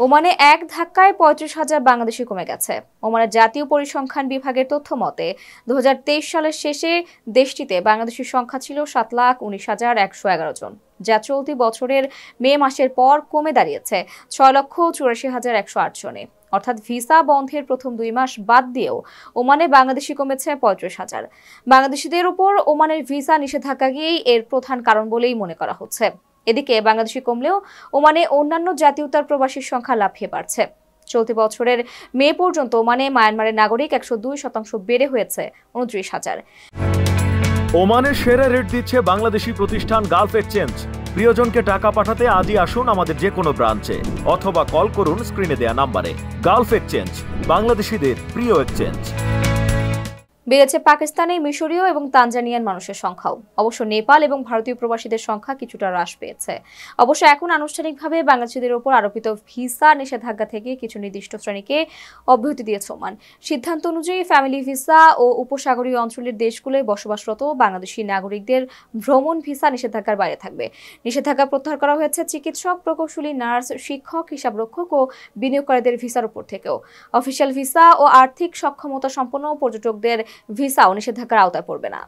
ওমানে এক ধাক্কায় ৩৫,০০০ বাংলাদেশি কমে গেছে। ওমানের জাতীয় পরিসংখ্যান বিভাগের তথ্য মতে ২০২৩ সালের শেষে দেশটিতে বাংলাদেশির সংখ্যা ছিল ৭,১৯,১১১ জন, যা চলতি বছরের মে মাসের পর কমে দাঁড়িয়েছে ৬,৮৪,১০৮ জনে। অর্থাৎ ভিসা বন্ধের প্রথম ২ মাস বাদ দিয়েও ওমানে বাংলাদেশি কমেছে ৩৫,০০০। বাংলাদেশিদের উপর ওমানের ভিসা নিষেধাজ্ঞাই এর প্রধান কারণ বলেই মনে করা হচ্ছে। এদিকে বাংলাদেশি কমলেও ওমানে অন্যান্য জাতীয়তার প্রবাসীর সংখ্যা লাফিয়ে বাড়ছে। চলতি বছরের মে পর্যন্ত ওমানে মায়ানমারের নাগরিক ১০২% বেড়ে হয়েছে ২৯,০০০। ওমানের সেরা রেট দিচ্ছে বাংলাদেশি প্রতিষ্ঠান গালফ এক্সচেঞ্জ। প্রিয়জনকে টাকা পাঠাতে আজই আসুন আমাদের যে কোনো ব্রাঞ্চে অথবা কল করুন স্ক্রিনে দেয়া নাম্বারে। গালফ এক্সচেঞ্জ, বাংলাদেশিদের প্রিয় এক্সচেঞ্জ। বেড়েছে পাকিস্তানি, মিশরীয় এবং তানজানিয়ান মানুষের সংখ্যাও। অবশ্য নেপাল এবং ভারতীয় প্রবাসীদের সংখ্যা কিছুটা হ্রাস পেয়েছে। অবশ্য এখন আনুষ্ঠানিকভাবে বাংলাদেশিদের উপর আরোপিত ভিসা নিষেধাজ্ঞা থেকে কিছু নির্দিষ্ট শ্রেণীকে অব্যাহতি দিয়েছে ওমান। সিদ্ধান্ত অনুযায়ী ফ্যামিলি ভিসা ও উপসাগরীয় অঞ্চলের দেশগুলোয় বসবাসরত বাংলাদেশি নাগরিকদের ভ্রমণ ভিসা নিষেধাজ্ঞার বাইরে থাকবে। নিষেধাজ্ঞা প্রত্যাহার করা হয়েছে চিকিৎসক, প্রকৌশলী, নার্স, শিক্ষক, হিসাবরক্ষক ও বিনিয়োগকারীদের ভিসার উপর থেকেও। অফিসিয়াল ভিসা ও আর্থিক সক্ষমতা সম্পন্ন পর্যটকদের ভিসাও নিষেধাজ্ঞার আওতায় পড়বে না।